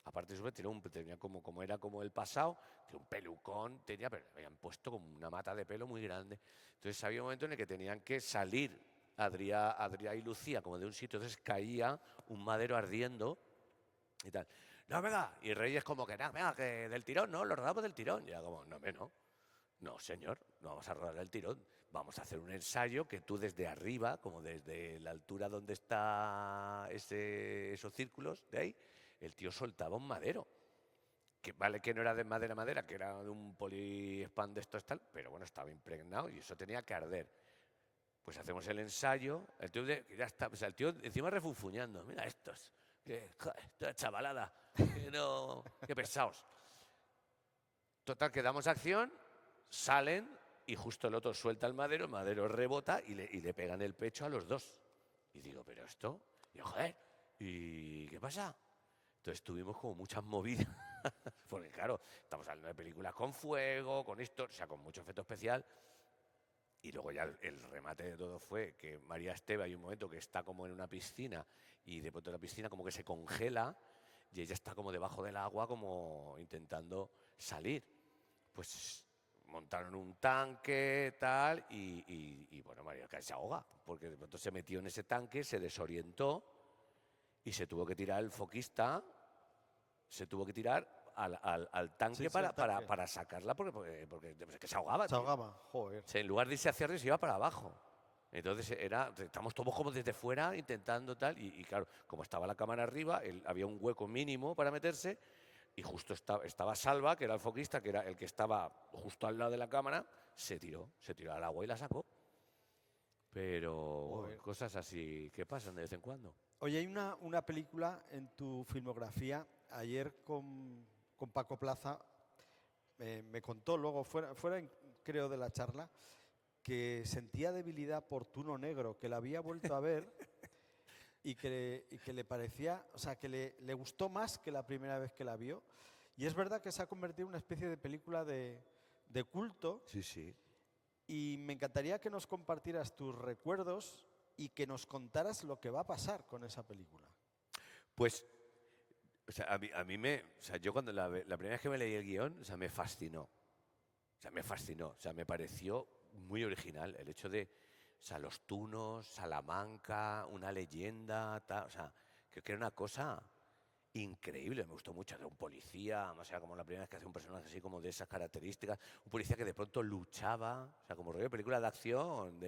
Aparte de eso, tenía como era como el pasado, que un pelucón tenía, pero le habían puesto como una mata de pelo muy grande. Entonces había un momento en el que tenían que salir Adrià y Lucía como de un sitio, entonces caía un madero ardiendo y tal. No, venga, y Reyes como que, no, venga, que del tirón, no, lo rodamos del tirón. Y era como, no, señor, no vamos a rodar el tirón. Vamos a hacer un ensayo que tú desde arriba, como desde la altura donde está esos círculos de ahí, el tío soltaba un madero. Que vale que no era de madera, que era de un poliespan de estos tal, pero bueno, estaba impregnado y eso tenía que arder. Pues hacemos el ensayo, el tío ya está, o sea, el tío encima refunfuñando, mira estos, toda chavalada, qué pesados. Total, que damos acción, salen y justo el otro suelta el madero rebota y le pega en el pecho a los dos. Y digo, pero esto, y yo, joder, ¿y qué pasa? Entonces tuvimos como muchas movidas, porque claro, estamos hablando de películas con fuego, con esto, o sea, con mucho efecto especial. Y luego ya el remate de todo fue que María Esteve hay un momento que está como en una piscina y de pronto la piscina como que se congela y ella está como debajo del agua como intentando salir. Pues montaron un tanque tal y bueno, María casi se ahoga porque de pronto se metió en ese tanque, se desorientó y se tuvo que tirar el foquista, se tuvo que tirar al tanque, Sí, al tanque. para sacarla porque es que se ahogaba. Se Tío. ahogaba, joder. O sea, en lugar de irse hacia arriba, se iba para abajo. Entonces estamos todos como desde fuera intentando tal, y claro, como estaba la cámara arriba, había un hueco mínimo para meterse, y justo estaba Salva, que era el foquista, que era el que estaba justo al lado de la cámara, se tiró al agua y la sacó. Pero Joder. cosas así que pasan de vez en cuando. Oye, hay una película en tu filmografía, ayer con Paco Plaza, me contó luego, creo de la charla, que sentía debilidad por Tuno Negro, que la había vuelto a ver y que le parecía, o sea, que le gustó más que la primera vez que la vio. Y es verdad que se ha convertido en una especie de película de culto. Sí. Y me encantaría que nos compartieras tus recuerdos y que nos contaras lo que va a pasar con esa película. Pues, o sea, o sea, yo cuando la primera vez que me leí el guión, o sea, me fascinó. O sea, me pareció muy original el hecho de, o sea, los tunos, Salamanca, una leyenda, tal, o sea, creo que era una cosa increíble, me gustó mucho, era un policía, o sea, como la primera vez que hacía un personaje así como de esas características, un policía que de pronto luchaba, o sea, como rollo de película de acción,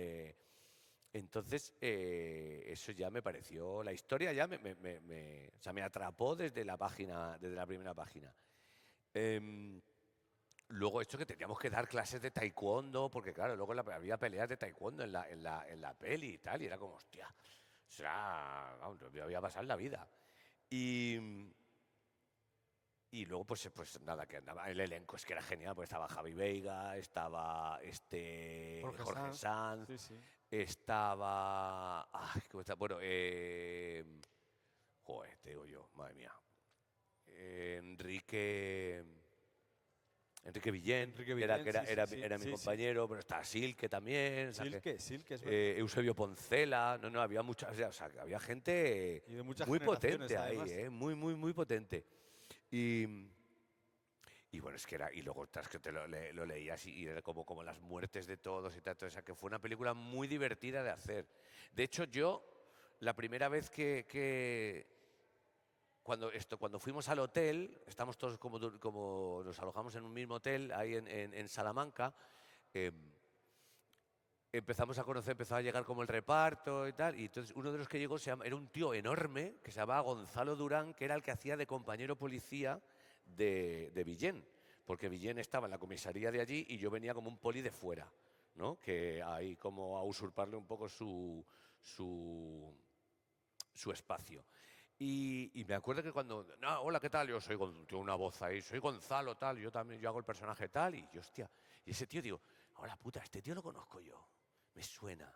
Entonces, eso ya me pareció, la historia ya o sea, me atrapó desde la primera página. Luego esto que teníamos que dar clases de taekwondo, porque claro, luego había peleas de taekwondo en la peli y tal, y era como, hostia, vamos, me voy a pasar la vida. Y luego, pues nada, que andaba el elenco, es que era genial, porque estaba Javi Veiga, estaba Jorge Sanz, Sí. estaba, ¿cómo está? Bueno, joder, te digo yo, madre mía, Enrique Enrique Villén, Enrique era, Villén, era mi sí. compañero, pero estaba Silke también, o sea, Silke, es verdad. Eusebio Poncela, no, había mucha, o sea, que había gente Y de muchas muy generaciones, potente ahí, además. muy potente. Y bueno, es que era, y luego tras que lo leías y era como las muertes de todos y tal, o sea, que fue una película muy divertida de hacer. De hecho, yo, la primera vez cuando fuimos al hotel, estamos todos como nos alojamos en un mismo hotel ahí en Salamanca, eh, empezó a llegar como el reparto y tal, y entonces uno de los que llegó era un tío enorme que se llamaba Gonzalo Durán, que era el que hacía de compañero policía de Villén, porque Villén estaba en la comisaría de allí y yo venía como un poli de fuera, ¿no? Que ahí como a usurparle un poco su espacio. Y me acuerdo que cuando, no, hola, ¿qué tal? Tengo una voz ahí, soy Gonzalo, tal, yo también, yo hago el personaje tal, y yo, hostia, y ese tío, digo, ahora puta, este tío lo conozco yo, me suena.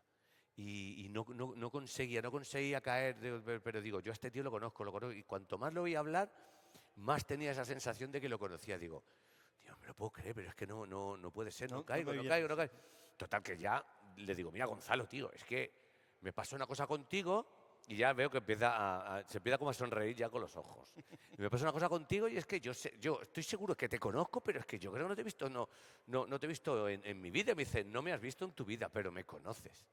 Y no conseguía caer, pero digo, yo a este tío lo conozco, y cuanto más lo oía hablar, más tenía esa sensación de que lo conocía. Digo, tío, no me lo puedo creer, pero es que no puede ser, no caigo. Total, que ya le digo, mira, Gonzalo, tío, es que me pasó una cosa contigo y ya veo que se empieza como a sonreír ya con los ojos. Y me pasa una cosa contigo y es que yo estoy seguro que te conozco, pero es que yo creo que no te he visto, no te he visto en mi vida. Me dice, no me has visto en tu vida, pero me conoces.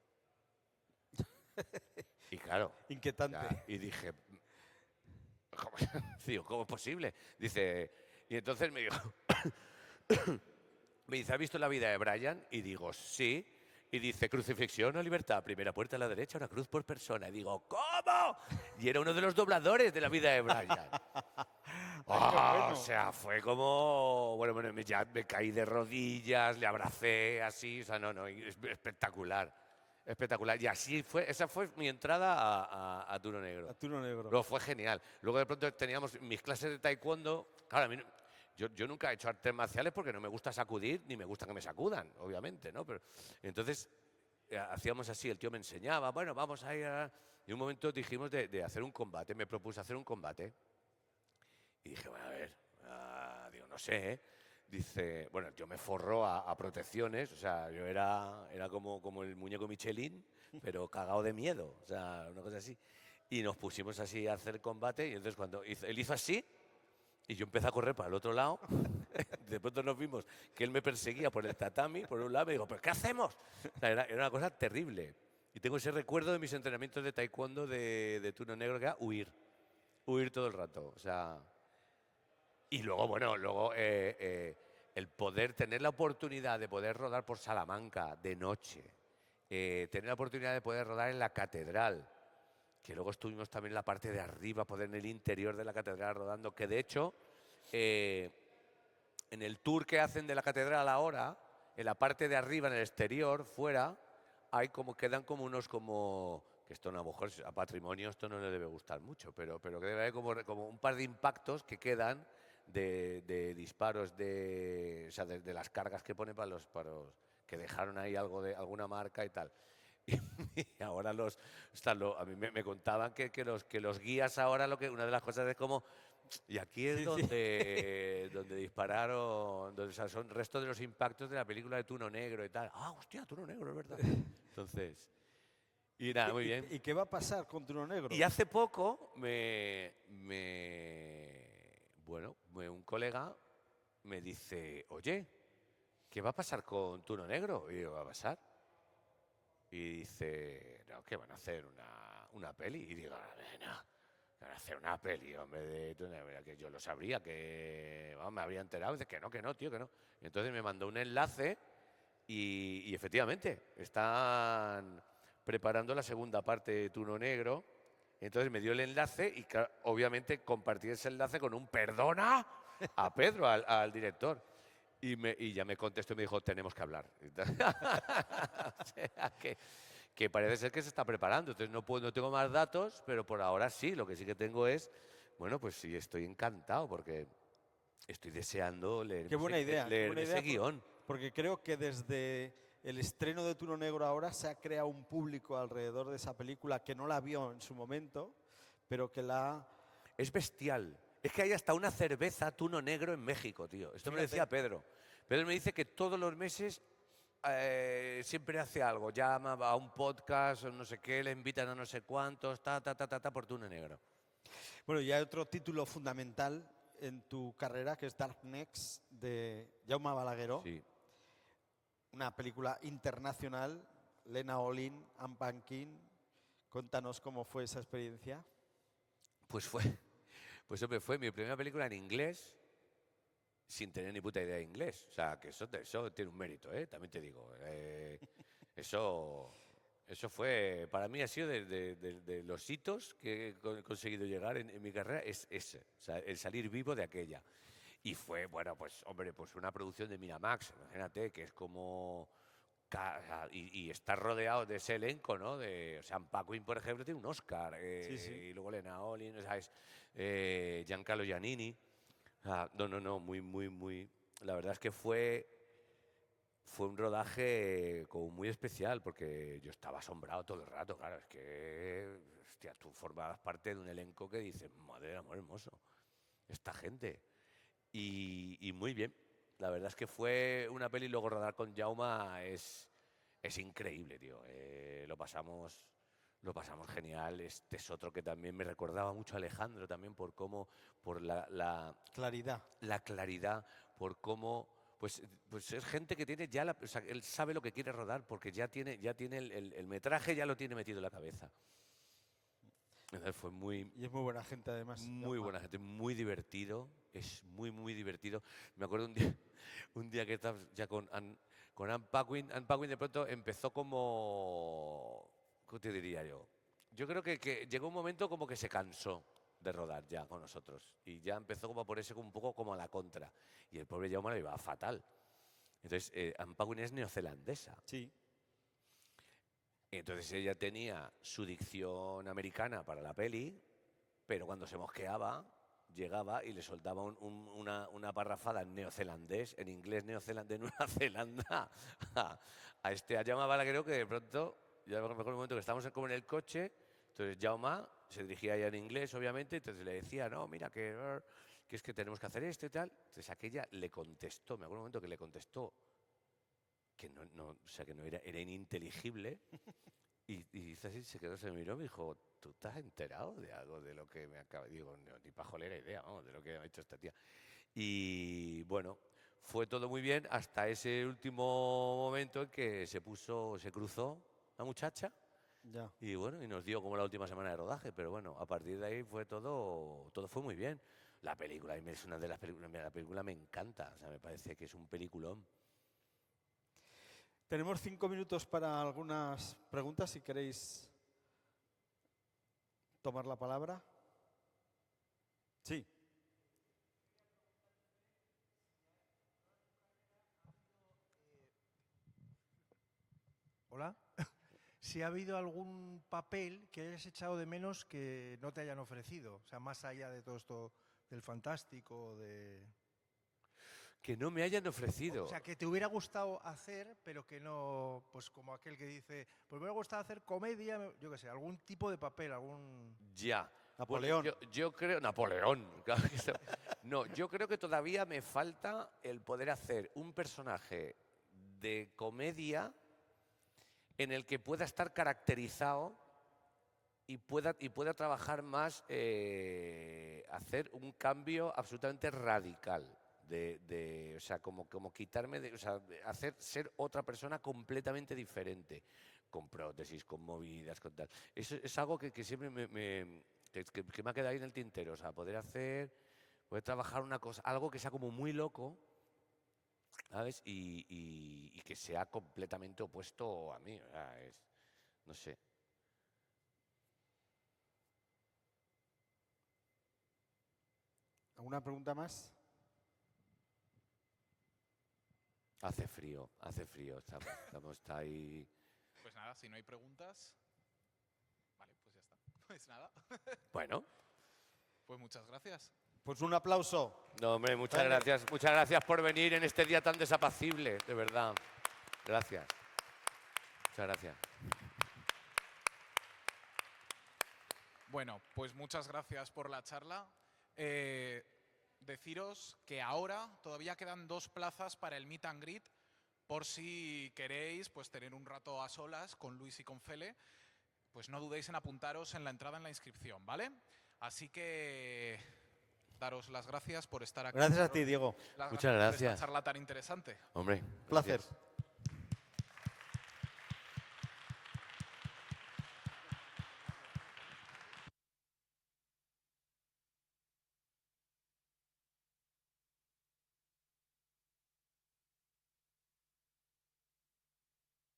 Y claro, Inquietante. y dije, ¿cómo, digo, ¿cómo es posible? Dice, y entonces me dijo, me dice, ¿has visto la vida de Brian? Y digo, sí. Y dice, crucifixión o libertad, primera puerta a la derecha, una cruz por persona. Y digo, ¿cómo? Y era uno de los dobladores de la vida de Brian. Ay, qué bueno. O sea, fue como, bueno, ya me caí de rodillas, le abracé así, o sea, espectacular, espectacular. Y así fue, esa fue mi entrada a Turno Negro. A Turno Negro. Luego fue genial. Luego de pronto teníamos mis clases de taekwondo. Claro, a mí yo nunca he hecho artes marciales porque no me gusta sacudir ni me gusta que me sacudan, obviamente, ¿no? Pero entonces hacíamos así, el tío me enseñaba, bueno, vamos a ir a... Y en un momento dijimos de hacer un combate, me propuse hacer un combate. Y dije, bueno, a ver, digo, no sé, ¿eh? Dice, bueno, yo me forro a protecciones, o sea, yo era como el muñeco Michelin, pero cagado de miedo, o sea, una cosa así. Y nos pusimos así a hacer combate y entonces cuando él hizo así y yo empecé a correr para el otro lado, de pronto nos vimos que él me perseguía por el tatami, por un lado, me digo, ¿pero qué hacemos? O sea, era una cosa terrible. Y tengo ese recuerdo de mis entrenamientos de taekwondo de Turno Negro, que era huir todo el rato, o sea... Y luego, bueno, el poder tener la oportunidad de poder rodar por Salamanca de noche, tener la oportunidad de poder rodar en la catedral, que luego estuvimos también en la parte de arriba, poder en el interior de la catedral rodando, que de hecho, en el tour que hacen de la catedral ahora, en la parte de arriba, en el exterior, fuera, quedan como unos que esto a lo mejor a patrimonio esto no le debe gustar mucho, pero que debe haber como un par de impactos que quedan de disparos o sea, de las cargas que pone para los que dejaron ahí algo de alguna marca y tal. Y ahora a mí me contaban que los guías ahora una de las cosas es como y aquí es donde dispararon, o sea, son restos de los impactos de la película de Turno Negro y tal. Ah, hostia, Turno Negro, es verdad. Entonces, y nada, muy bien. ¿Y qué va a pasar con Turno Negro? Y hace poco un colega me dice, oye, ¿qué va a pasar con Turno Negro? Y digo, ¿qué va a pasar? Y dice, no, que van a hacer una peli. Y digo, no, van a hacer una peli, hombre, de Turno Negro, que yo lo sabría, que vamos, me habría enterado. Dice, que no, tío, que no. Y entonces me mandó un enlace y efectivamente, están preparando la segunda parte de Turno Negro. Entonces me dio el enlace y obviamente compartí ese enlace con un perdona a Pedro, al director. Y ya me contestó y me dijo, tenemos que hablar. O sea, que parece ser que se está preparando. Entonces no tengo más datos, pero por ahora sí. Lo que sí que tengo es, bueno, pues sí, estoy encantado porque estoy deseando leer, Qué buena idea, ese guión. Porque creo que desde el estreno de Turno Negro ahora se ha creado un público alrededor de esa película que no la vio en su momento, pero que la... Es bestial. Es que hay hasta una cerveza Tuno Negro en México, tío. Esto me lo decía Pedro. Pedro me dice que todos los meses siempre hace algo. Llama a un podcast o no sé qué, le invitan a no sé cuántos, por Tuno Negro. Bueno, y hay otro título fundamental en tu carrera, que es Dark Next, de Jaume Balagueró. Sí. Una película internacional, Lena Olin, Anne Paquin. Cuéntanos cómo fue esa experiencia. Pues hombre, fue mi primera película en inglés, sin tener ni puta idea de inglés. O sea, que eso tiene un mérito, también te digo. Eso fue, para mí ha sido de los hitos que he conseguido llegar en mi carrera, es ese, o sea, el salir vivo de aquella. Y fue, bueno, pues hombre, pues una producción de Miramax, imagínate, que es como... Y estar rodeado de ese elenco, ¿no? O sea, Paquin, por ejemplo, tiene un Oscar. Sí. Y luego Lena Olin, ¿sabes? Giancarlo Giannini. No, muy... La verdad es que fue un rodaje como muy especial, porque yo estaba asombrado todo el rato, claro. Es que, hostia, tú formabas parte de un elenco que dices, madre del amor hermoso, esta gente. Y muy bien. La verdad es que fue una peli, luego rodar con Jaume es increíble, tío. Lo pasamos genial. Este es otro que también me recordaba mucho a Alejandro, también por la Claridad. la claridad, por cómo... Pues es gente que tiene ya o sea, él sabe lo que quiere rodar, porque ya tiene el metraje, ya lo tiene metido en la cabeza. Entonces fue muy... Y es muy buena gente, además. Muy buena gente, muy divertido, es muy divertido. Me acuerdo un día que estaba ya con Anne Paquin. Anne Paquin de pronto empezó como... ¿Cómo te diría yo? Yo creo que llegó un momento como que se cansó de rodar ya con nosotros. Y ya empezó como a ponerse un poco como a la contra. Y el pobre Jaume lo iba fatal. Entonces, Anne Paquin es neozelandesa. Sí. Entonces ella tenía su dicción americana para la peli, pero cuando se mosqueaba, llegaba y le soltaba una parrafada en neozelandés, en inglés neozelandés, de Nueva Zelanda, a Jaume Balagueró, que de pronto, yo me acuerdo un momento que estábamos como en el coche, entonces Jaume se dirigía ya en inglés, obviamente, entonces le decía, no, mira, que es que tenemos que hacer esto y tal. Entonces aquella le contestó, me acuerdo un momento que le contestó, que o sea, que no era ininteligible. Y dice así, se quedó, se me miró y me dijo, ¿tú estás enterado de algo de lo que me acaba? Digo, no, ni pajolera idea, vamos, de lo que ha hecho esta tía. Y bueno, fue todo muy bien hasta ese último momento en que se cruzó la muchacha. Ya. Y bueno, y nos dio como la última semana de rodaje, pero bueno, a partir de ahí fue todo fue muy bien. La película, es una de las películas, la película me encanta, o sea, me parece que es un peliculón. Tenemos 5 minutos para algunas preguntas, si queréis tomar la palabra. Sí. Hola. Si ha habido algún papel que hayas echado de menos que no te hayan ofrecido, o sea, más allá de todo esto del fantástico, Que no me hayan ofrecido. O sea, que te hubiera gustado hacer, pero que no, pues como aquel que dice, pues me hubiera gustado hacer comedia, yo qué sé, algún tipo de papel, algún... Ya. Napoleón. Bueno, yo creo... Napoleón. Claro que no, yo creo que todavía me falta el poder hacer un personaje de comedia en el que pueda estar caracterizado y pueda trabajar más, hacer un cambio absolutamente radical. O sea, como quitarme, o sea, hacer ser otra persona completamente diferente, con prótesis, con movidas, con tal. Eso es algo que siempre que me ha quedado ahí en el tintero, o sea, poder trabajar una cosa, algo que sea como muy loco, ¿sabes? Y que sea completamente opuesto a mí, o sea, no sé. ¿Alguna pregunta más? Hace frío, estamos ahí. Pues nada, si no hay preguntas... Vale, pues ya está. Pues nada. Bueno. Pues muchas gracias. Pues un aplauso. No, hombre, muchas gracias por venir en este día tan desapacible, de verdad. Gracias. Muchas gracias. Bueno, pues muchas gracias por la charla. deciros que ahora todavía quedan 2 plazas para el Meet and Greet, por si queréis pues tener un rato a solas con Luis y con Fele, pues no dudéis en apuntaros en la entrada en la inscripción, ¿vale? Así que daros las gracias por estar aquí. Gracias a ti, Diego. Las Muchas por esta gracias. charla tan interesante. Hombre, Placer. gracias.